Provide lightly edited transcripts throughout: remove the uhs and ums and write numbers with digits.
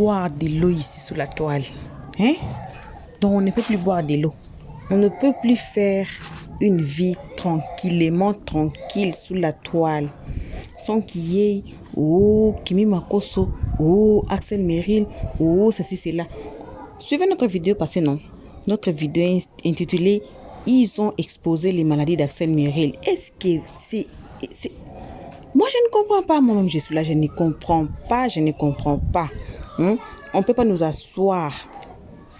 boire de l'eau ici sous la toile. Hein? Donc, on ne peut plus boire de l'eau. On ne peut plus faire une vie tranquillement tranquille sous la toile. Sans qu'il y ait, oh, Kimi Makosso, oh, Axel Merrill, oh, ceci, cela. Suivez notre vidéo passée, non? Notre vidéo intitulée « Ils ont exposé les maladies d'Axel Merrill ». Est-ce que c'est... Moi, je ne comprends pas. Moi-même, je suis là. Je ne comprends pas. On ne peut pas nous asseoir.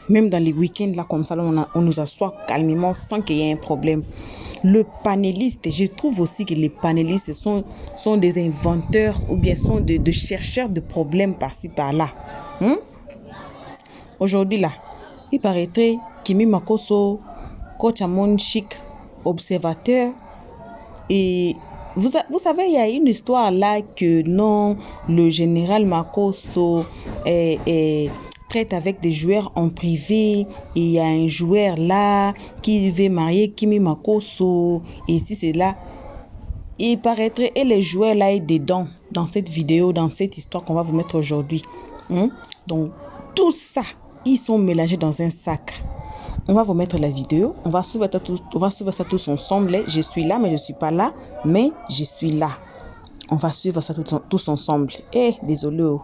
Même dans les week-ends, là, comme ça, là, on nous assoit calmement sans qu'il y ait un problème. Le panéliste, je trouve aussi que les panélistes sont des inventeurs ou bien sont de chercheurs de problèmes par-ci, par-là. Aujourd'hui, là, il paraîtrait Kimi Makosso, coach Amon Chic, observateur. Et vous savez, il y a une histoire là que non, le général Makosso traite avec des joueurs en privé. Et il y a un joueur là qui veut marier Kimi Makosso. Et si c'est là, il paraîtrait, et les joueurs là est dedans, dans cette vidéo, dans cette histoire qu'on va vous mettre aujourd'hui. Donc, tout ça, ils sont mélangés dans un sac. On va vous mettre la vidéo. On va suivre ça tous ensemble. Je suis là, mais je ne suis pas là. Mais je suis là. On va suivre ça tous ensemble. Désolé.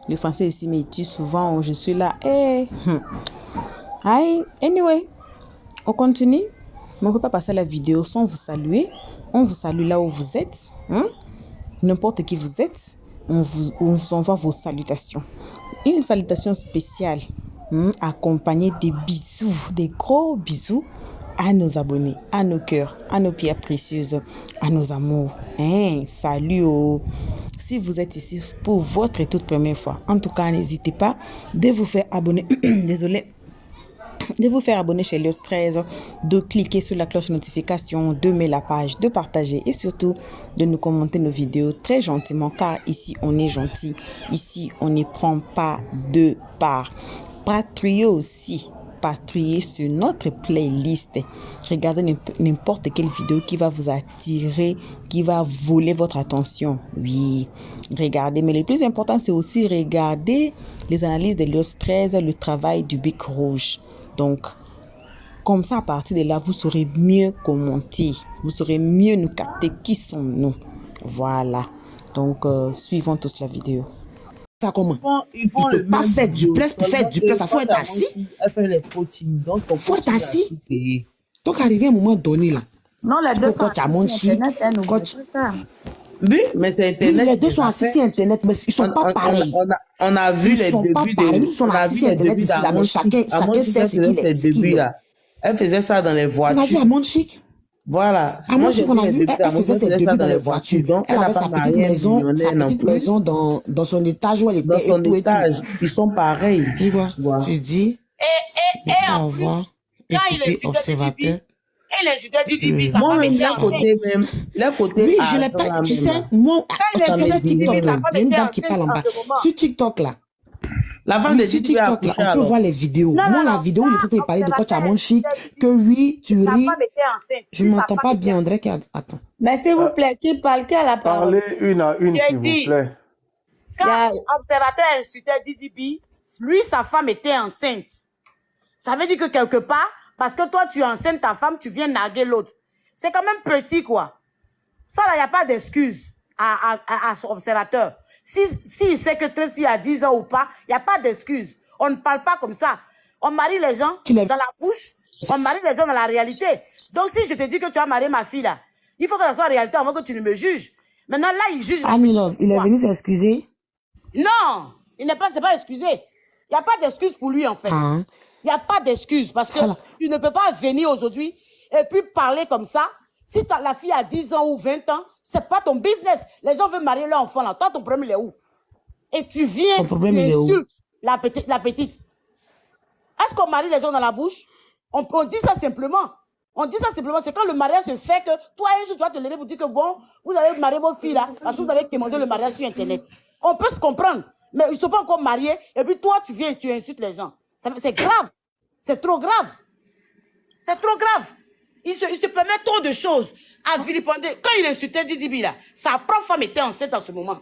Le français ici m'étudie souvent. Je suis là. Anyway, on continue. Mais on ne peut pas passer la vidéo sans vous saluer. On vous salue là où vous êtes. N'importe qui vous êtes. On vous envoie vos salutations. Une salutation spéciale. Accompagnée des bisous, des gros bisous à nos abonnés, à nos cœurs, à nos pierres précieuses, à nos amours. Salut. Si vous êtes ici pour votre toute première fois, en tout cas, n'hésitez pas de vous faire abonner. Désolé. De vous faire abonner chez Lios 13, de cliquer sur la cloche de notification, de mettre la page, de partager et surtout de nous commenter nos vidéos très gentiment car ici on est gentil, ici on ne prend pas de part. Patrouillez aussi, patrouillez sur notre playlist. Regardez n'importe quelle vidéo qui va vous attirer, qui va voler votre attention. Oui, regardez. Mais le plus important, c'est aussi regarder les analyses de Lios 13, le travail du Bic Rouge. Donc, comme ça, à partir de là, vous saurez mieux commenter. Vous saurez mieux nous capter qui sommes-nous. Voilà. Donc, suivons tous la vidéo. Ça comment? Ils font le pas faire du plus pour faire du plus. Ça faut être assis. Elle fait les coachings. Donc, faut être assis. Donc, arrivé à un moment donné, là. Non, les deux sont coach assis sur Internet. Coach... Oui, mais c'est Internet. Oui, les deux sont assis sur Internet, mais ils sont pas pareils. On a vu les débuts de... Ils sont assis sur Internet ici, là, mais chacun sait ce qu'il est. Elle faisait ça dans les voitures. On a vu à Monchic. Voilà. À Monchic, on a vu, elle faisait ses débuts dans les voitures. Elle avait sa petite maison dans son étage où elle était. Dans son étage. Ils sont pareils. Tu vois, je dis, au revoir, écoutez, observateur. Et les judées du Dibi, moi, même, leur côté. Oui, je l'ai pas, tu sais, moi, tu sais, sur TikTok, là, il y a une dame qui parle en bas. Sur TikTok, là. La femme de sur TikTok, là, on peut voir les vidéos. Moi, la vidéo, il est tout parler de coach Amon Chic, que oui, tu ris. Je ne m'entends pas bien, André. Attends. Mais s'il vous plaît, qui parle, qui a la parole? Parlez une à une, s'il vous plaît. Quand l'observateur insultait Didi, lui, sa femme était enceinte. Ça veut dire que quelque part, parce que toi, tu enseignes ta femme, tu viens narguer l'autre. C'est quand même petit, quoi. Ça, là, il n'y a pas d'excuse à son observateur. S'il sait que Tracy a 10 ans ou pas, il n'y a pas d'excuse. On ne parle pas comme ça. On marie les gens dans la bouche, on marie les gens dans la réalité. Donc, si je te dis que tu as marié ma fille, là, il faut que ça soit réalité avant que tu ne me juges. Maintenant, là, il juge. Amilov, il est venu s'excuser? Non, il n'est pas excusé. Il n'y a pas d'excuse pour lui, en fait. Il n'y a pas d'excuse parce que tu ne peux pas venir aujourd'hui et puis parler comme ça. Si la fille a 10 ans ou 20 ans, ce n'est pas ton business. Les gens veulent marier leur enfant là. Toi, ton problème, il est où? Et tu viens insultes la petite. Est-ce qu'on marie les gens dans la bouche? On dit ça simplement. On dit ça simplement. C'est quand le mariage se fait que toi, un jour, tu vas te lever pour dire que bon, vous avez marié votre fille là parce que vous avez demandé le mariage sur Internet. On peut se comprendre. Mais ils ne sont pas encore mariés. Et puis toi, tu viens et tu insultes les gens. C'est grave. C'est trop grave. C'est trop grave. Il se permet trop de choses à vilipender. Quand il insultait Didi là, sa propre femme était enceinte en ce moment.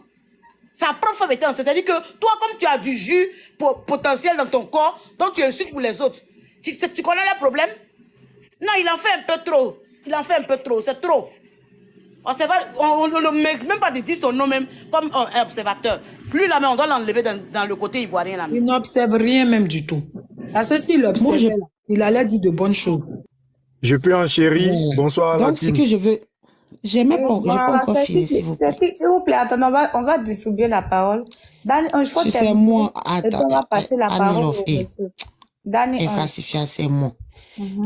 Sa propre femme était enceinte. C'est-à-dire que toi, comme tu as du jus potentiel dans ton corps, donc tu insultes pour les autres. Tu connais le problème? Non, il en fait un peu trop. Il en fait un peu trop. C'est trop. On ne met même pas de dire son nom même comme un observateur. Plus là, mais on doit l'enlever dans le côté ivoirien. Là, il n'observe rien même du tout. Parce que s'il observait, il allait dire de bonnes choses. Je peux enchérir. Bonsoir à la Donc, team. ce que je veux... J'aimais pas, j'ai pas encore fini, s'il vous plaît. S'il vous plaît, attendez, on va distribuer la parole. Dani, C'est moi, attends, on va passer la parole au monsieur. Dani, c'est moi.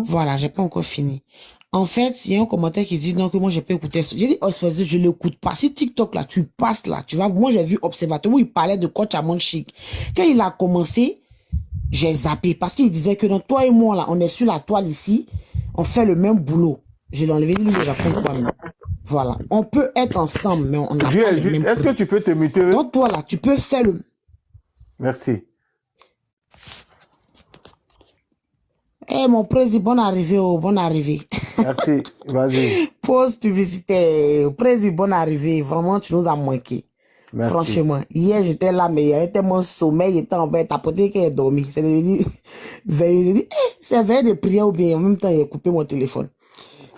Voilà, j'ai pas encore fini. En fait, il y a un commentaire qui dit non, que moi, je peux écouter. J'ai dit, je l'écoute pas. Si TikTok, là, tu passes là, tu vois, moi, j'ai vu Observateur où il parlait de coach à Chic. Quand il a commencé, j'ai zappé parce qu'il disait que donc, toi et moi, là, on est sur la toile ici, on fait le même boulot. Je l'ai enlevé, lui, il répond quoi, même. Voilà. On peut être ensemble, mais on n'a pas le même. Est-ce que tu peux te muter? Donc, toi, là, tu peux faire le... Merci. Eh, mon président, bonne arrivée, bonne arrivée. Merci, vas-y. Pause publicitaire. Président, bonne arrivée. Vraiment, tu nous as manqué. Merci. Franchement, hier, j'étais là, mais il y avait tellement sommeil, j'étais en bas, tapoté qu'elle est dormie. C'est devenu veille. J'ai dit, c'est veille de prière ou bien en même temps, il a coupé mon téléphone.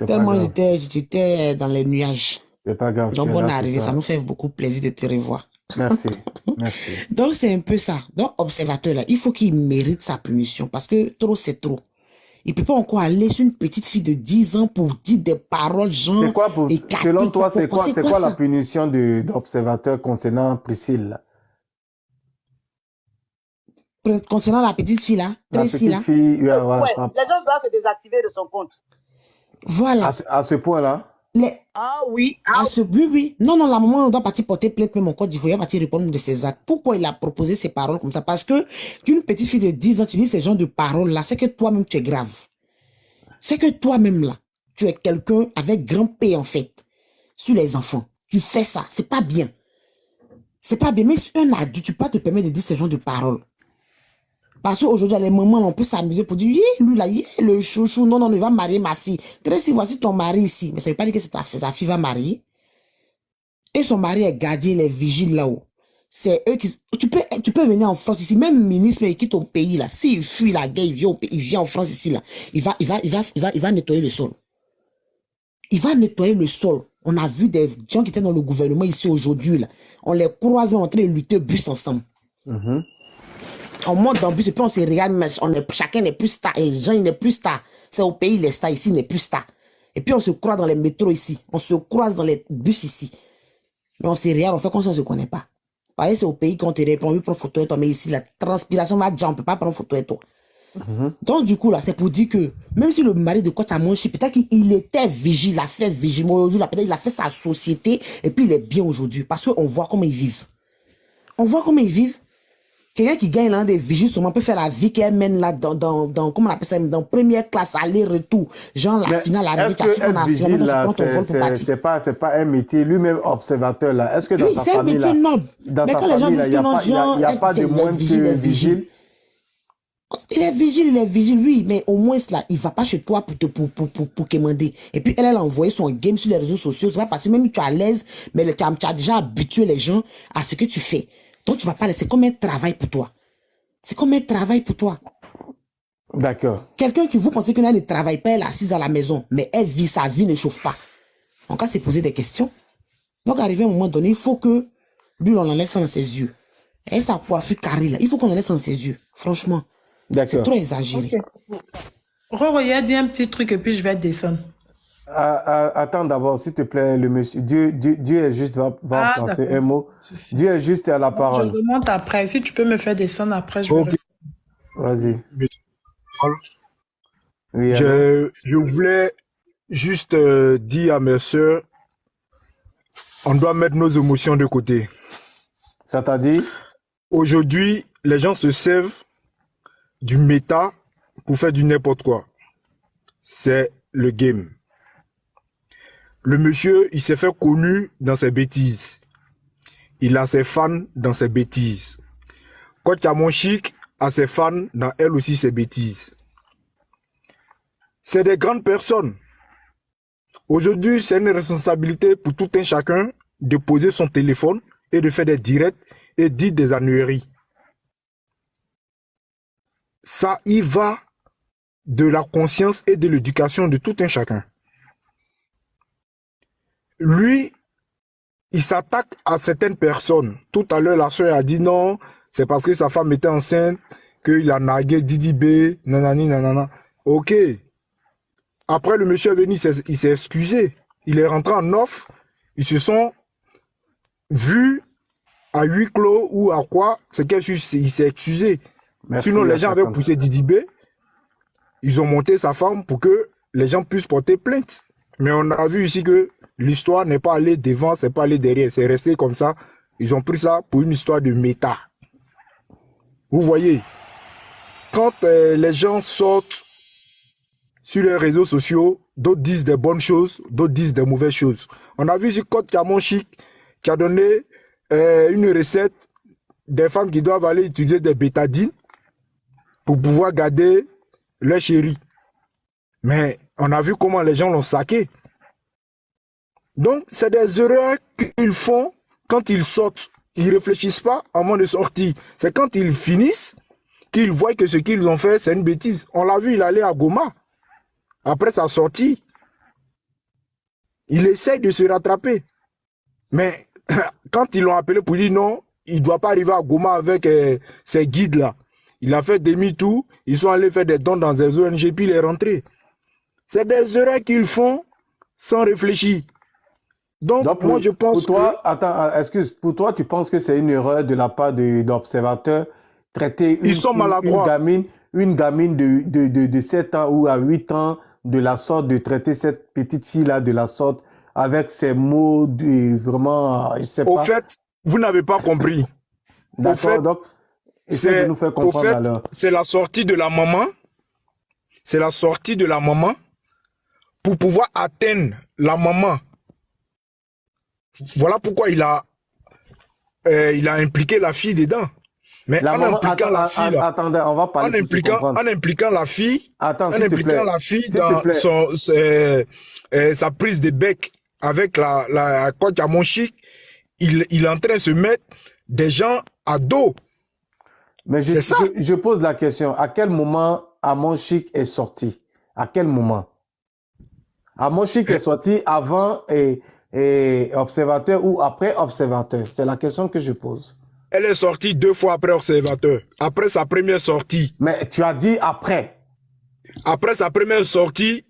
Tellement j'étais dans les nuages. C'est pas grave. Donc, bonne arrivée. Ça nous fait beaucoup plaisir de te revoir. Merci. Merci. Donc, c'est un peu ça. Donc, observateur, là, il faut qu'il mérite sa punition parce que trop, c'est trop. Il ne peut pas encore aller sur une petite fille de 10 ans pour dire des paroles genre... C'est quoi selon toi, c'est quoi la punition d'observateur concernant Priscille? Concernant la petite fille là, Tracy là. Les gens doivent se désactiver de son compte. Voilà. À ce point-là? Ah oui. Oui. Non, la maman doit partir porter plainte, même mon code d'Ivoire, partir répondre de ses actes. Pourquoi il a proposé ces paroles comme ça? Parce que d'une petite fille de 10 ans, tu dis ces genres de paroles-là, c'est que toi-même, tu es grave. C'est que toi-même, là, tu es quelqu'un avec grand P, en fait, sur les enfants. Tu fais ça. C'est pas bien. C'est pas bien. Mais un adulte, tu peux pas te permettre de dire ces genres de paroles. Parce qu'aujourd'hui, les mamans, on peut s'amuser pour dire, lui là, le chouchou, non, il va marier ma fille. Tracy, voici ton mari ici. Mais ça veut pas dire que sa fille va marier. Et son mari est gardien, il est vigile là-haut. C'est eux qui... Tu peux venir en France ici, même ministre, il quitte ton pays là. S'il fuit la guerre, il vient en France ici là. Il va nettoyer le sol. Il va nettoyer le sol. On a vu des gens qui étaient dans le gouvernement ici aujourd'hui là. On les croise en train de lutter bus ensemble. On monte dans le bus et puis on se regarde, mais chacun n'est plus star. Et Jean, il n'est plus star. C'est au pays, les stars ici, il n'est plus star. Et puis on se croise dans les métros ici. On se croise dans les bus ici. Mais on se regarde, on fait comme si on ne se connaît pas. Pareil, c'est au pays qu'on te répond, oui, prends photo de toi. Mais ici, la transpiration va dire, on ne peut pas prendre photo de toi. Donc, du coup, là, c'est pour dire que même si le mari de Coach a mangé, peut-être qu'il était vigile, il a fait vigile. Moi, aujourd'hui, peut-être il a fait sa société et puis il est bien aujourd'hui. Parce qu'on voit comment ils vivent. On voit comment ils vivent. Quelqu'un qui gagne l'un des vigiles, sûrement peut faire la vie qu'elle mène là dans comment on appelle ça, dans première classe, aller-retour. Genre la finale, arrivée, tu as su qu'on a finalement, tu prends ton vol pour partir. C'est pas un métier, lui-même observateur là. Est-ce que dans sa famille, c'est un métier noble. Mais quand les gens disent que non, genre, il n'y a pas de moins que vigile. Il est vigile, oui, mais au moins là, il va pas chez toi pour commander. Et puis elle a envoyé son game sur les réseaux sociaux, c'est vrai, parce que même tu es à l'aise, mais tu as déjà habitué les gens à ce que tu fais. Donc, tu vas pas laisser. C'est comme un travail pour toi. C'est comme un travail pour toi. D'accord. Quelqu'un qui vous pensez qu'elle ne travaille pas, elle est assise à la maison, mais elle vit, sa vie ne chauffe pas. Donc, elle s'est posé des questions. Donc, arrivé à un moment donné, il faut que lui, on enlève ça dans ses yeux. Et sa coiffure carrée, là, il faut qu'on enlève ça dans ses yeux. Franchement. C'est trop exagéré. Okay. Regarde, dis un petit truc et puis je vais descendre. Attends d'abord, s'il te plaît, le monsieur. Dieu est juste, va penser un mot. Dieu est juste à la parole. Je remonte après. Si tu peux me faire descendre après, je vais. Vas-y. Oui, je voulais juste dire à mes soeurs, on doit mettre nos émotions de côté. C'est-à-dire? Aujourd'hui, les gens se servent du méta pour faire du n'importe quoi. C'est le game. Le monsieur, il s'est fait connu dans ses bêtises. Il a ses fans dans ses bêtises. Coach Amon Chic a ses fans dans elle aussi ses bêtises. C'est des grandes personnes. Aujourd'hui, c'est une responsabilité pour tout un chacun de poser son téléphone et de faire des directs et dire des annuaires. Ça y va de la conscience et de l'éducation de tout un chacun. Lui, il s'attaque à certaines personnes. Tout à l'heure, la soeur a dit non, c'est parce que sa femme était enceinte, qu'il a nagué Didi B, nanani, nanana. Ok. Après, le monsieur est venu, il s'est excusé. Il est rentré en offre. Ils se sont vus à huis clos ou à quoi. C'est qu'il s'est excusé. Merci, sinon, les gens avaient poussé Didi B. Ils ont monté sa femme pour que les gens puissent porter plainte. Mais on a vu ici que l'histoire n'est pas allée devant, c'est pas allé derrière. C'est resté comme ça. Ils ont pris ça pour une histoire de méta. Vous voyez, quand les gens sortent sur les réseaux sociaux, d'autres disent des bonnes choses, d'autres disent des mauvaises choses. On a vu ici Code Camon Chic qui a donné une recette des femmes qui doivent aller utiliser des bétadines pour pouvoir garder leur chéri. Mais on a vu comment les gens l'ont saqué. Donc, c'est des erreurs qu'ils font quand ils sortent. Ils ne réfléchissent pas avant de sortir. C'est quand ils finissent qu'ils voient que ce qu'ils ont fait, c'est une bêtise. On l'a vu, il allait à Goma. Après sa sortie, il essaye de se rattraper. Mais quand ils l'ont appelé pour dire non, il ne doit pas arriver à Goma avec ces guides-là. Il a fait demi-tour, ils sont allés faire des dons dans des ONG, puis il est rentré. C'est des erreurs qu'ils font sans réfléchir. Donc moi, je pense pour toi, attends, excuse, pour toi, tu penses que c'est une erreur de la part d'observateurs traiter une gamine de 7 ans ou à 8 ans de la sorte, de traiter cette petite fille-là de la sorte avec ces mots vraiment, je sais pas. Au fait, vous n'avez pas compris. Au fait, donc, essaie de nous faire comprendre alors. C'est la sortie de la maman. C'est la sortie de la maman pour pouvoir atteindre la maman. Voilà pourquoi il a impliqué la fille dedans. Mais en impliquant la fille, attendez, on va parler. En impliquant la fille, dans sa prise de bec avec la coach à Monchique, il est en train de se mettre des gens à dos. Mais je pose la question, à quel moment Amon Chic est sorti? À quel moment? Amon Chic est sorti avant et Observateur ou après Observateur? C'est la question que je pose. Elle est sortie 2 fois après Observateur. Après sa première sortie. Mais tu as dit après. Après sa première sortie,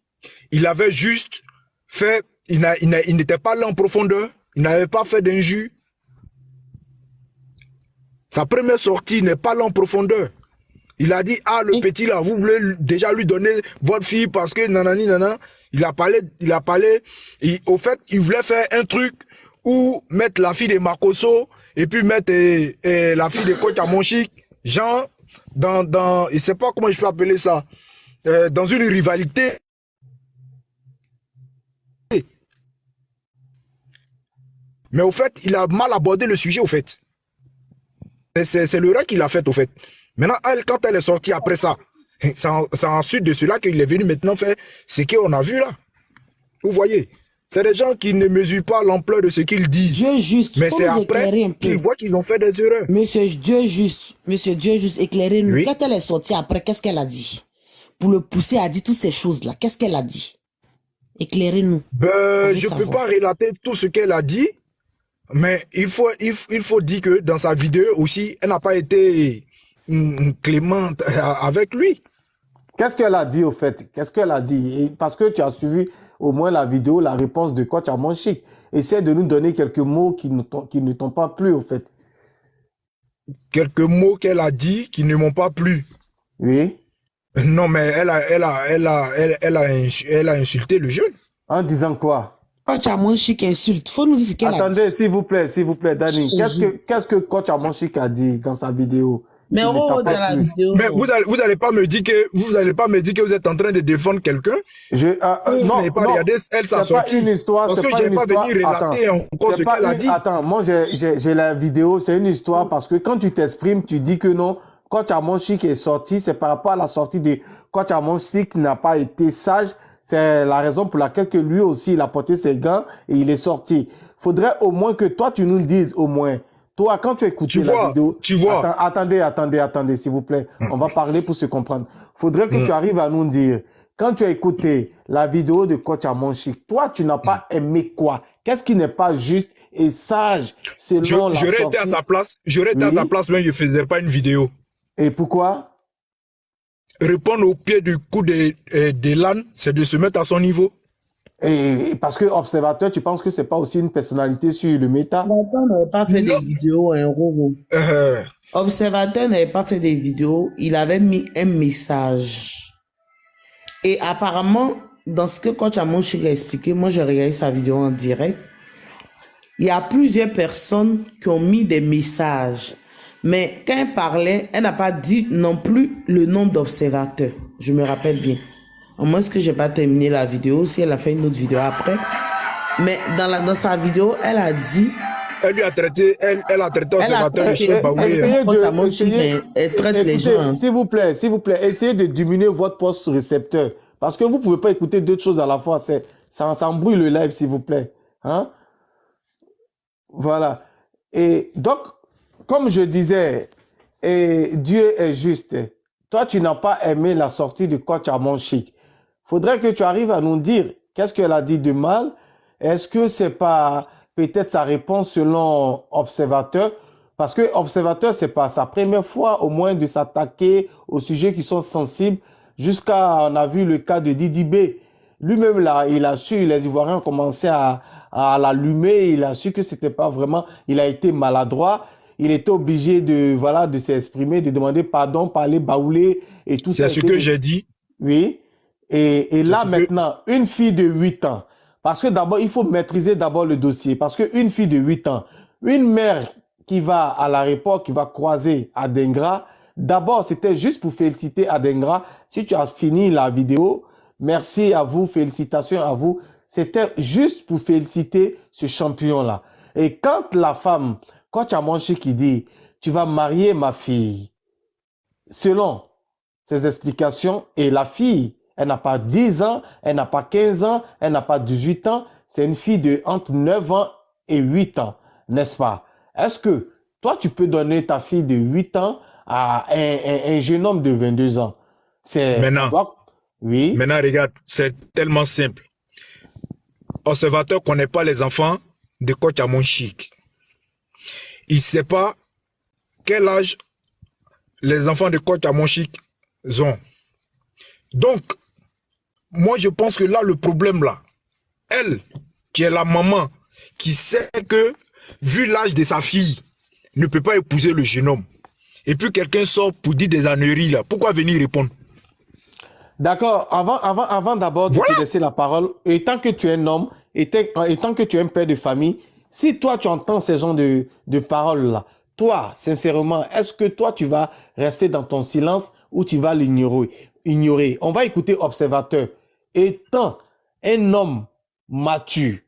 il avait juste fait... Il n'était pas allé en profondeur. Il n'avait pas fait d'injure. Sa première sortie n'est pas allé en profondeur. Il a dit, ah, le petit là, vous voulez déjà lui donner votre fille parce que nanani nanana. Il a parlé, au fait, il voulait faire un truc où mettre la fille de Makoso et puis mettre la fille de Coach à Monchique, genre, je ne sais pas comment je peux appeler ça, dans une rivalité. Mais au fait, il a mal abordé le sujet, au fait. C'est l'erreur qu'il a faite, au fait. Maintenant, quand elle est sortie après ça, c'est ensuite de cela qu'il est venu maintenant faire ce qu'on a vu là. Vous voyez, c'est des gens qui ne mesurent pas l'ampleur de ce qu'ils disent. Dieu juste, mais c'est après qu'ils voient qu'ils ont fait des erreurs. Monsieur Dieu juste, éclairez-nous. Oui. Quand elle est sortie après, qu'est-ce qu'elle a dit? Pour le pousser à dire toutes ces choses-là, qu'est-ce qu'elle a dit? Éclairez-nous. Je ne peux pas relater tout ce qu'elle a dit, mais il faut dire que dans sa vidéo aussi, elle n'a pas été clémente avec lui. Qu'est-ce qu'elle a dit au fait? Qu'est-ce qu'elle a dit? Parce que tu as suivi au moins la vidéo, la réponse de Coach Amon Chic. Essaie de nous donner quelques mots qui ne t'ont pas plu au fait. Quelques mots qu'elle a dit qui ne m'ont pas plu. Oui. Non, mais elle a insulté le jeune. En disant quoi? Coach Amon Chic insulte. Faut nous dire ce qu'elle a dit. Attendez, s'il vous plaît, Dani. Qu'est-ce que Coach Amon Chic a dit dans sa vidéo? Mais dans la vidéo. Mais vous allez pas me dire que vous êtes en train de défendre quelqu'un. Vous n'avez pas regardé elle sa sortie. Parce que je n'ai pas venu relater encore ce qu'elle a dit. Attends, moi j'ai la vidéo, c'est une histoire parce que quand tu t'exprimes, tu dis que non, Coach Amon Chic est sorti, c'est par rapport à la sortie de Coach Amon Chic n'a pas été sage. C'est la raison pour laquelle que lui aussi il a porté ses gants et il est sorti. Faudrait au moins que toi tu nous dises au moins Toi, quand tu écoutes la vidéo... Tu vois. Attendez, s'il vous plaît. On va parler pour se comprendre. Faudrait que tu arrives à nous dire, quand tu as écouté la vidéo de coach Amon Chic, toi, tu n'as pas aimé quoi? Qu'est-ce qui n'est pas juste et sage selon la J'aurais été à sa place, à sa place, mais je ne faisais pas une vidéo. Et pourquoi? Répondre au pied du coup de l'âne, c'est de se mettre à son niveau. Et parce que observateur, tu penses que c'est pas aussi une personnalité sur le méta? Observateur n'avait pas fait des vidéos, hein, Roro. Observateur n'avait pas fait des vidéos, il avait mis un message. Et apparemment, dans ce que coach Amon Chic a expliqué, moi j'ai regardé sa vidéo en direct, il y a plusieurs personnes qui ont mis des messages. Mais quand elle parlait, elle n'a pas dit non plus le nombre d'observateurs. Je me rappelle bien. Au moins, que je n'ai pas terminé la vidéo, si elle a fait une autre vidéo après. Mais dans sa vidéo, elle a dit... Elle lui a traité, elle a traité observateur de chien baoulé. Elle traite les gens. S'il vous plaît, essayez de diminuer votre poste récepteur. Parce que vous ne pouvez pas écouter deux choses à la fois. Ça embrouille le live, s'il vous plaît. Hein? Voilà. Et donc, comme je disais, Dieu est juste. Toi, tu n'as pas aimé la sortie du coach Amon Chic. Faudrait que tu arrives à nous dire qu'est-ce qu'elle a dit de mal. Est-ce que c'est pas peut-être sa réponse selon observateur? Parce que observateur, c'est pas sa première fois au moins de s'attaquer aux sujets qui sont sensibles. Jusqu'à, on a vu le cas de Didi B. Lui-même, là, il a su, les Ivoiriens ont commencé à l'allumer. Il a su que c'était pas vraiment, il a été maladroit. Il était obligé de s'exprimer, de demander pardon, parler baoulé et tout ça. C'est ce que j'ai dit. Oui. Et là, maintenant, une fille de 8 ans, parce que d'abord, il faut maîtriser d'abord le dossier. Parce qu'une fille de 8 ans, une mère qui va à l'aéroport, qui va croiser Adengra, d'abord, c'était juste pour féliciter Adengra. Si tu as fini la vidéo, merci à vous, félicitations à vous. C'était juste pour féliciter ce champion-là. Et quand la femme, coach Amon Chic qui dit, tu vas marier ma fille, selon ses explications, et la fille, elle n'a pas 10 ans, elle n'a pas 15 ans, elle n'a pas 18 ans, c'est une fille de entre 9 ans et 8 ans, n'est-ce pas? Est-ce que toi, tu peux donner ta fille de 8 ans à un jeune homme de 22 ans? Maintenant, oui. Maintenant, regarde, c'est tellement simple. Observateur ne connaît pas les enfants de coach Amon Chic. Il ne sait pas quel âge les enfants de coach Amon Chic ont. Donc, moi, je pense que là, le problème, là, elle, qui est la maman, qui sait que, vu l'âge de sa fille, ne peut pas épouser le jeune homme. Et puis, quelqu'un sort pour dire des âneries, là. Pourquoi venir répondre? D'accord. Avant d'abord de te laisser la parole, et tant que tu es un homme, et tant que tu es un père de famille, si toi, tu entends ces genres de paroles-là, toi, sincèrement, est-ce que toi, tu vas rester dans ton silence ou tu vas l'ignorer? On va écouter observateur. Étant un homme mature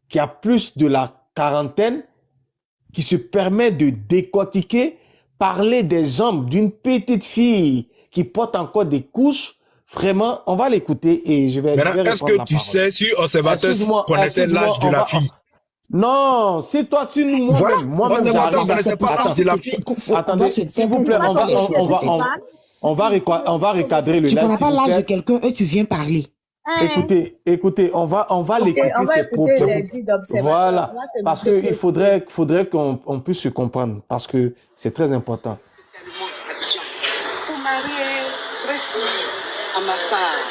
qui a plus de la quarantaine, qui se permet de décortiquer, parler des jambes d'une petite fille qui porte encore des couches, vraiment, on va l'écouter et je vais maintenant, est-ce que tu sais si observateur connaissait l'âge de la fille? Non, c'est toi, tu nous... Moi-même, observateur connaissait pas l'âge de la fille. Attendez, s'il vous plaît, on va recadrer le live. Tu ne connais pas l'âge de quelqu'un et tu viens parler. Écoutez, on va l'écouter ses propos. Voilà, parce qu'il faudrait qu'on puisse se comprendre, parce que c'est très important. Pour marier Tracy à ma femme,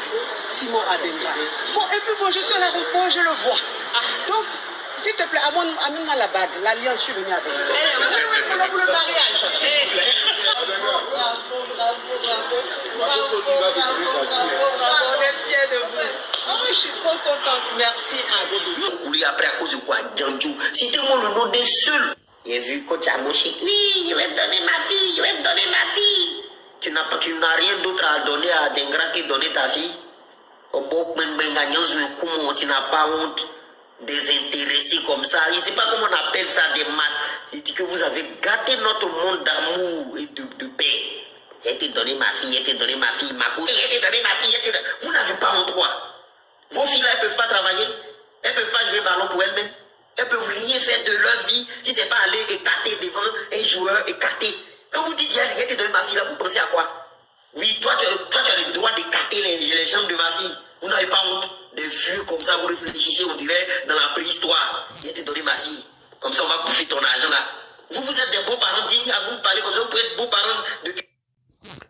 Simon Adenga. Bon, et puis bon, je suis à l'aéroport, je le vois. Donc, s'il te plaît, amène-moi la bague, l'alliance, je suis venue avec. Pour le mariage. Bravo, on est fiers de vous. Oh, je suis trop contente. Merci à vous. Oui, après, à cause de quoi, Djanjou? C'est tellement le nom des seuls. J'ai vu coach Amon Chic. Oui, je vais te donner ma fille, je vais te donner ma fille. Tu n'as rien d'autre à donner à Dengra que donner ta fille. Au beau tu n'as pas honte. Désintéressé comme ça. Je ne sais pas comment on appelle ça des maths. Il dit que vous avez gâté notre monde d'amour et de paix. Elle t'a donné ma fille, elle t'a donné ma fille, ma cousine, elle t'a donné ma fille, vous n'avez pas honte quoi? Vos filles là, elles ne peuvent pas travailler, elles ne peuvent pas jouer ballon pour elles-mêmes, elles ne peuvent rien faire de leur vie si ce n'est pas aller écarter devant sourire, écarter. Quand vous dites, il y a te donné ma fille, là, vous pensez à quoi? Oui, toi, tu as le droit d'écarter les jambes de ma fille. Vous n'avez pas honte de vieux comme ça, vous réfléchissez, on dirait, dans la préhistoire. Il y a te donné ma fille. Comme ça, on va bouffer ton argent, là. Vous êtes des beaux parents dignes à vous parler comme ça, vous pouvez être beaux parents de...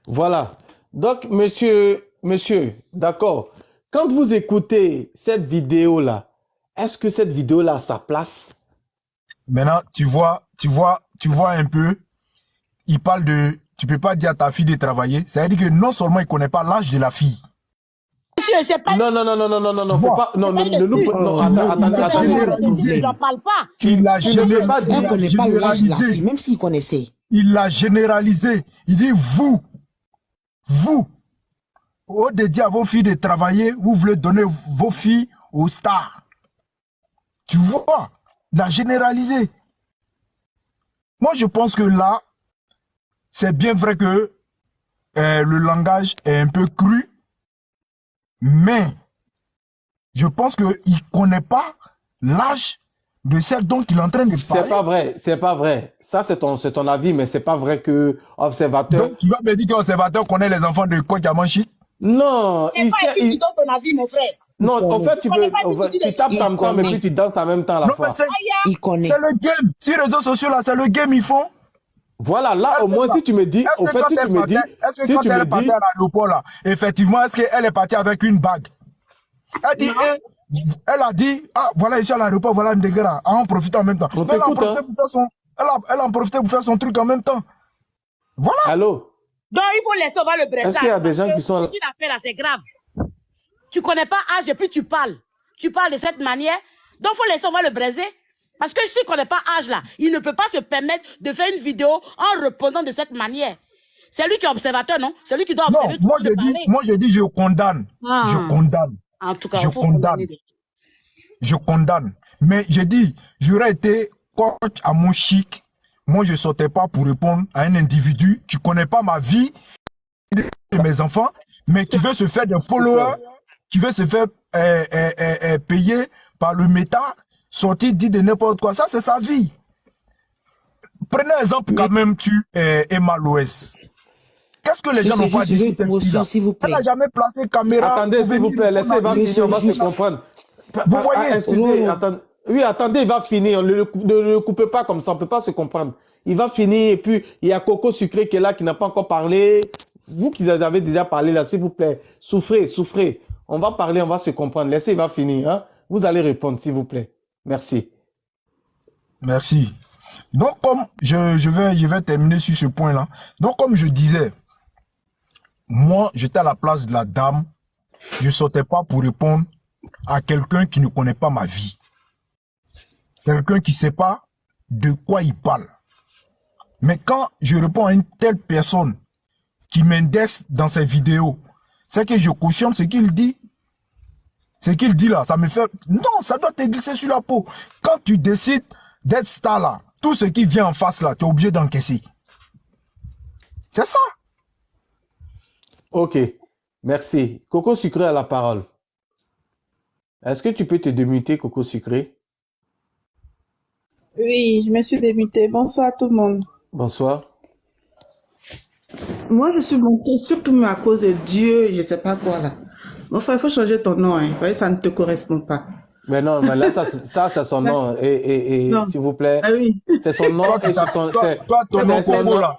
Voilà. Donc, monsieur, d'accord. Quand vous écoutez cette vidéo-là, est-ce que cette vidéo-là a sa place? Maintenant, tu vois un peu, il parle de, tu peux pas dire à ta fille de travailler. Ça veut dire que non seulement il connaît pas l'âge de la fille. Monsieur, pas... Non, faut pas, généralisé. J'en parle pas. Il a généralisé. Elle connaît pas l'âge de la fille, même s'il connaissait. Il l'a généralisé. Il dit vous, au dédié à vos filles de travailler, vous voulez donner vos filles aux stars. Tu vois, il a généralisé. Moi, je pense que là, c'est bien vrai que le langage est un peu cru, mais je pense qu'il ne connaît pas l'âge de celle dont il est en train de parler. C'est pas vrai. Ça, c'est ton avis, mais c'est pas vrai que observateur... Donc, tu vas me dire que l'observateur connaît les enfants de Kokiamanchi? Non, il sait... Tu donnes ton avis, mon frère. Non, en fait, tu tapes en temps, mais puis tu danses en même temps à la fois. C'est le game. Si les réseaux sociaux, là, c'est le game, ils font. Voilà, là, au moins, si tu me dis... Est-ce que quand elle partait à l'aéroport, là, effectivement, est-ce qu'elle est partie avec une bague? Elle a dit, ah, voilà, ici à l'aéroport, voilà Ndegera. Ah, on profite en même temps. Elle en profitait pour faire son truc en même temps. Voilà. Allô? Donc, il faut laisser voir le brassard. Est-ce qu'il y a des gens qui sont là? Ce qu'il a fait là, c'est grave. Tu connais pas âge et puis tu parles. Tu parles de cette manière. Donc, il faut laisser voir le braisé. Parce que s'il ne connaît pas âge là, il ne peut pas se permettre de faire une vidéo en répondant de cette manière. C'est lui qui est observateur, non? C'est lui qui doit observer. Non, moi je dis je condamne. Ah. Je condamne. En tout cas, je condamne. Je condamne. Mais j'ai dit, j'aurais été coach à mon chic. Moi, je ne sortais pas pour répondre à un individu qui ne connaît pas ma vie et mes enfants, mais qui veut se faire des followers, qui veut se faire payer par le méta, sortir, dire de n'importe quoi. Ça, c'est sa vie. Prenez exemple quand même, Emma Loès. Qu'est-ce que les gens n'ont pas dit sur cette fille-là? Elle n'a jamais placé caméra. Attendez, s'il vous plaît, laissez, il va finir, on va se comprendre. Vous voyez? Excusez, attendez. Oui, attendez, il va finir. Ne le coupez pas comme ça, on ne peut pas se comprendre. Il va finir, et puis il y a Coco Sucré qui est là, qui n'a pas encore parlé. Vous qui avez déjà parlé là, s'il vous plaît, souffrez. On va parler, on va se comprendre. Laissez, il va finir. Hein? Vous allez répondre, s'il vous plaît. Merci. Merci. Donc, comme je vais terminer sur ce point-là. Donc, comme je disais, moi, j'étais à la place de la dame. Je ne sortais pas pour répondre à quelqu'un qui ne connaît pas ma vie. Quelqu'un qui ne sait pas de quoi il parle. Mais quand je réponds à une telle personne qui m'indexe dans ses vidéos, c'est que je cautionne ce qu'il dit. Ce qu'il dit là, ça me fait... Non, ça doit te glisser sur la peau. Quand tu décides d'être star là, tout ce qui vient en face là, tu es obligé d'encaisser. C'est ça. Ok, merci. Coco Sucré a la parole. Est-ce que tu peux te démuter, Coco Sucré? Oui, je me suis démutée. Bonsoir tout le monde. Bonsoir. Moi, je suis montée surtout à cause de Dieu, je ne sais pas quoi là. Mon frère, il faut changer ton nom, hein. Vous voyez, ça ne te correspond pas. Mais non, mais là, ça c'est son nom. Et s'il vous plaît, ah oui. C'est son nom. Toi, ton nom, Coco, là.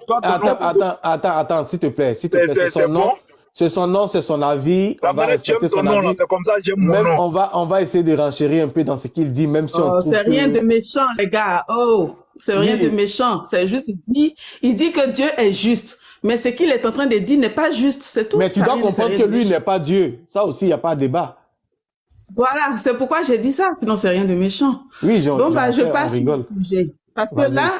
Attends, s'il te plaît. C'est son nom. C'est son nom, c'est son avis. On va respecter son avis. C'est comme ça, j'aime mon nom. On va essayer de renchérir un peu dans ce qu'il dit, même si on trouve c'est rien de méchant, les gars. Oh, c'est rien de méchant. C'est juste, il dit que Dieu est juste. Mais ce qu'il est en train de dire n'est pas juste. C'est tout. Mais tu dois comprendre que lui n'est pas Dieu. Ça aussi, il n'y a pas de débat. Voilà, c'est pourquoi j'ai dit ça. Sinon, c'est rien de méchant. Oui, je passe sur le sujet. Parce que là,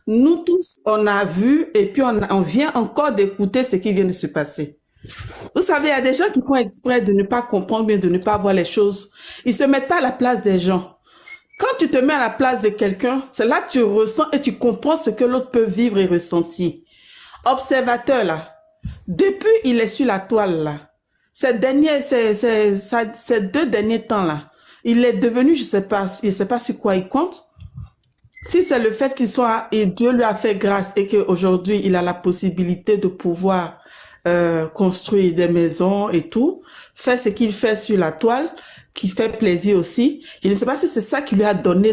nous tous, on a vu et puis on vient encore d'écouter ce qui vient de se passer. Vous savez, il y a des gens qui font exprès de ne pas comprendre, bien de ne pas voir les choses. Ils se mettent pas à la place des gens. Quand tu te mets à la place de quelqu'un, c'est là que tu ressens et tu comprends ce que l'autre peut vivre et ressentir. Observateur, là, depuis il est sur la toile, là, ces 2 derniers temps, là, il est devenu, je sais pas sur quoi il compte. Si c'est le fait qu'il soit, et Dieu lui a fait grâce et qu'aujourd'hui il a la possibilité de pouvoir construire des maisons et tout, faire ce qu'il fait sur la toile, qui fait plaisir aussi. Je ne sais pas si c'est ça qui lui a donné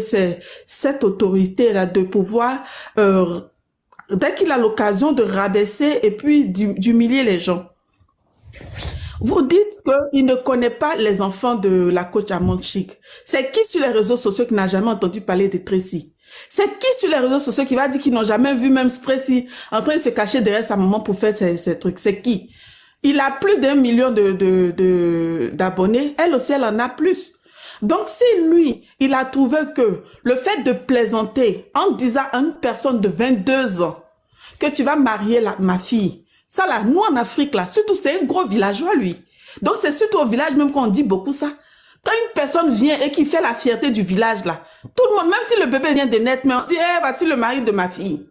cette autorité-là de pouvoir, dès qu'il a l'occasion de rabaisser et puis d'humilier les gens. Vous dites qu'il ne connaît pas les enfants de la coach Amon Chic. C'est qui sur les réseaux sociaux qui n'a jamais entendu parler de Tracy? C'est qui sur les réseaux sociaux qui va dire qu'ils n'ont jamais vu même Tracy en train de se cacher derrière sa maman pour faire ces trucs? C'est qui? Il a plus d'1 million d'abonnés. Elle aussi, elle en a plus. Donc, si lui, il a trouvé que le fait de plaisanter en disant à une personne de 22 ans que tu vas marier ma fille, ça là, nous en Afrique là, surtout c'est un gros villageois lui. Donc, c'est surtout au village même qu'on dit beaucoup ça. Quand une personne vient et qui fait la fierté du village là, tout le monde, même si le bébé vient de naître, mais on dit, hey, voici le mari de ma fille.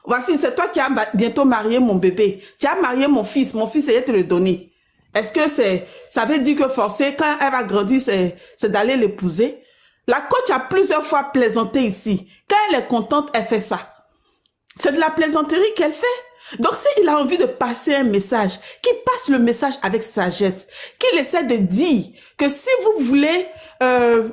Voici, c'est toi qui as bientôt marié mon bébé. Tu as marié mon fils est te le donner. Est-ce que ça veut dire que forcément, quand elle va grandir, c'est d'aller l'épouser? La coach a plusieurs fois plaisanté ici. Quand elle est contente, elle fait ça. C'est de la plaisanterie qu'elle fait. Donc, s'il a envie de passer un message, qu'il passe le message avec sagesse, qu'il essaie de dire que si vous voulez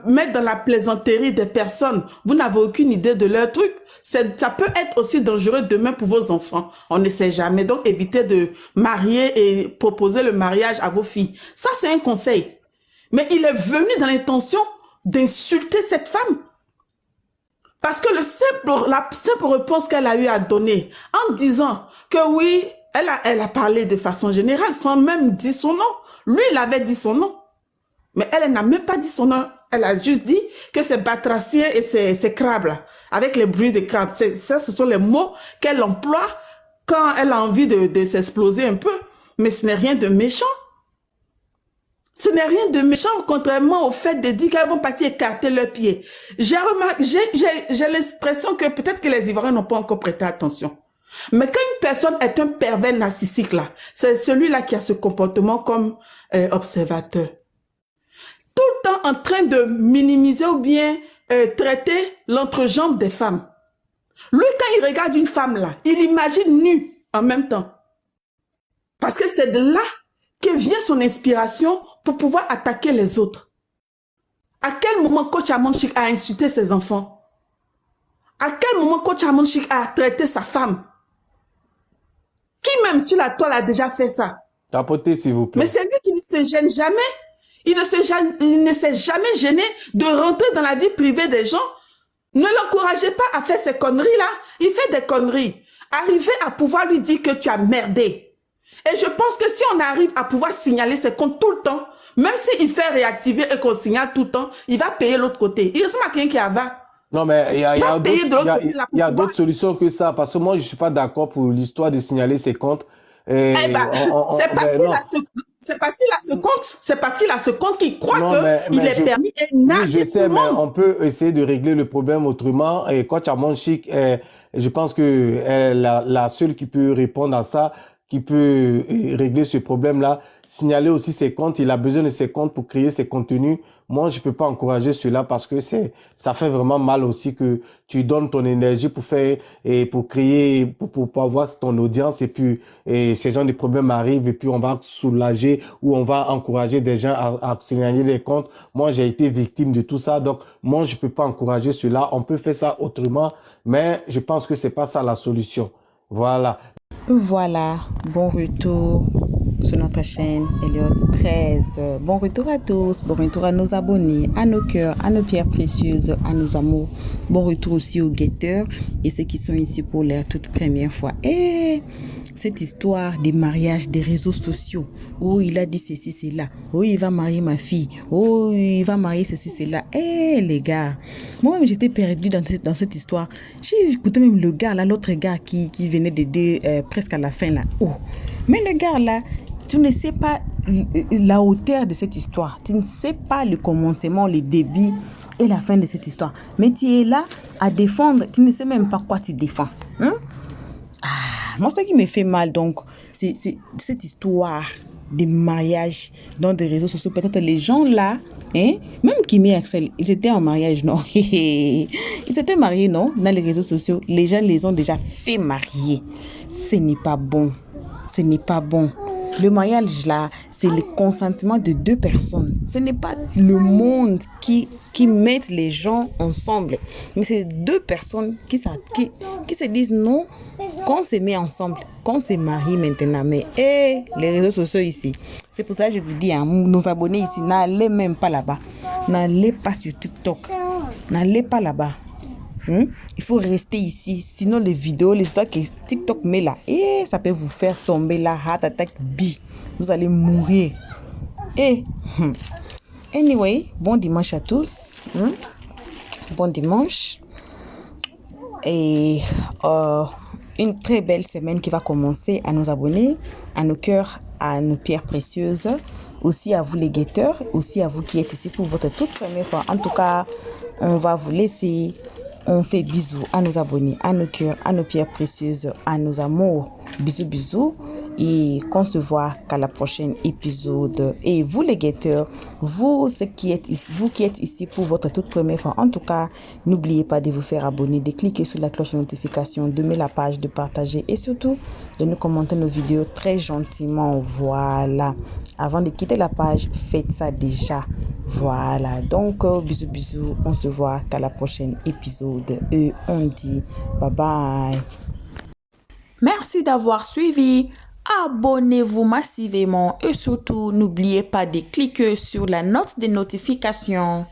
mettre dans la plaisanterie des personnes, vous n'avez aucune idée de leur truc, ça peut être aussi dangereux demain pour vos enfants. On ne sait jamais. Donc, évitez de marier et proposer le mariage à vos filles. Ça, c'est un conseil. Mais il est venu dans l'intention d'insulter cette femme. Parce que la simple réponse qu'elle a eu à donner en disant que oui, elle a parlé de façon générale sans même dire son nom. Lui, il avait dit son nom. Mais elle n'a même pas dit son nom. Elle a juste dit que c'est batracien et c'est crabe là, avec les bruits de crabe. Ça, ce sont les mots qu'elle emploie quand elle a envie de s'exploser un peu. Mais ce n'est rien de méchant. Ce n'est rien de méchant, contrairement au fait de dire qu'elles vont partir écarter leurs pieds. J'ai l'impression que peut-être que les Ivoiriens n'ont pas encore prêté attention. Mais quand une personne est un pervers narcissique, là, c'est celui-là qui a ce comportement comme observateur. Tout le temps en train de minimiser ou bien traiter l'entrejambe des femmes. Lui, quand il regarde une femme, là, il imagine nue en même temps. Parce que c'est de là que vient son inspiration pour pouvoir attaquer les autres. À quel moment coach Amon Chic a insulté ses enfants? À quel moment coach Amon Chic a traité sa femme? Qui même sur la toile a déjà fait ça? Tapotez, s'il vous plaît. Mais c'est lui qui ne se gêne jamais. Il ne s'est jamais gêné de rentrer dans la vie privée des gens. Ne l'encouragez pas à faire ces conneries-là. Il fait des conneries. Arrivez à pouvoir lui dire que tu as merdé. Et je pense que si on arrive à pouvoir signaler ses comptes tout le temps, même s'il fait réactiver et qu'on signale tout le temps, il va payer l'autre côté. Il ressemble à quelqu'un qui a va. Non, mais il y a d'autres solutions que ça. Parce que moi, je ne suis pas d'accord pour l'histoire de signaler ses comptes. C'est parce qu'il a ce compte. C'est parce qu'il a ce compte qu'il croit qu'il est permis. Oui, je sais, mais on peut essayer de régler le problème autrement. Et coach Amon Chic, je pense que la seule qui peut répondre à ça, qui peut régler ce problème-là, signaler aussi ses comptes. Il a besoin de ses comptes pour créer ses contenus. Moi, je peux pas encourager cela parce que ça fait vraiment mal aussi que tu donnes ton énergie pour faire et pour créer, pour avoir ton audience et puis ces gens de problèmes arrivent et puis on va soulager ou on va encourager des gens à signaler les comptes. Moi, j'ai été victime de tout ça. Donc, moi, je peux pas encourager cela. On peut faire ça autrement, mais je pense que c'est pas ça la solution. Voilà. Voilà, bon retour sur notre chaîne Elliot 13. Bon retour à tous, bon retour à nos abonnés, à nos cœurs, à nos pierres précieuses, à nos amours. Bon retour aussi aux guetteurs et ceux qui sont ici pour la toute première fois. Et cette histoire des mariages des réseaux sociaux. Oh, il a dit ceci, c'est là. Oh, il va marier ma fille. Oh, il va marier ceci, c'est là. Eh, les gars, moi-même, j'étais perdue dans cette histoire. J'ai écouté même le gars, là, l'autre gars qui venait d'aider presque à la fin, là. Oh, mais le gars, là, tu ne sais pas la hauteur de cette histoire. Tu ne sais pas le commencement, le début et la fin de cette histoire. Mais tu es là à défendre. Tu ne sais même pas quoi tu défends. Hein? Moi, ce qui me fait mal, donc, c'est cette histoire des mariages dans des réseaux sociaux. Peut-être les gens là, Hein? Même Kimi et Axel, ils étaient en mariage, non? Ils s'étaient mariés, non? Dans les réseaux sociaux, les gens les ont déjà fait marier. Ce n'est pas bon. Ce n'est pas bon. Le mariage, là, c'est le consentement de deux personnes. Ce n'est pas le monde qui met les gens ensemble. Mais c'est deux personnes qui se disent non, qu'on se met ensemble, qu'on se marie maintenant. Mais les réseaux sociaux ici, c'est pour ça que je vous dis, hein, nos abonnés ici, n'allez même pas là-bas. N'allez pas sur TikTok. N'allez pas là-bas. Il faut rester ici. Sinon, les vidéos, les histoires que TikTok met là, ça peut vous faire tomber la heart attack bi. Vous allez mourir. Anyway, bon dimanche à tous. Bon dimanche. Et une très belle semaine qui va commencer à nos abonnés, à nos cœurs, à nos pierres précieuses. Aussi à vous les guetteurs, aussi à vous qui êtes ici pour votre toute première fois. En tout cas, on va vous laisser. On fait bisous à nos abonnés, à nos cœurs, à nos pierres précieuses, à nos amours. Bisous, bisous. Et qu'on se voit qu'à la prochaine épisode. Et vous les guetteurs, vous qui êtes ici pour votre toute première fois, en tout cas, n'oubliez pas de vous faire abonner, de cliquer sur la cloche de notification, de mettre la page, de partager et surtout de nous commenter nos vidéos très gentiment. Voilà. Avant de quitter la page, faites ça déjà. Voilà, donc bisous bisous, on se voit qu'à la prochaine épisode et on dit bye bye. Merci d'avoir suivi, abonnez-vous massivement et surtout n'oubliez pas de cliquer sur la note de notification.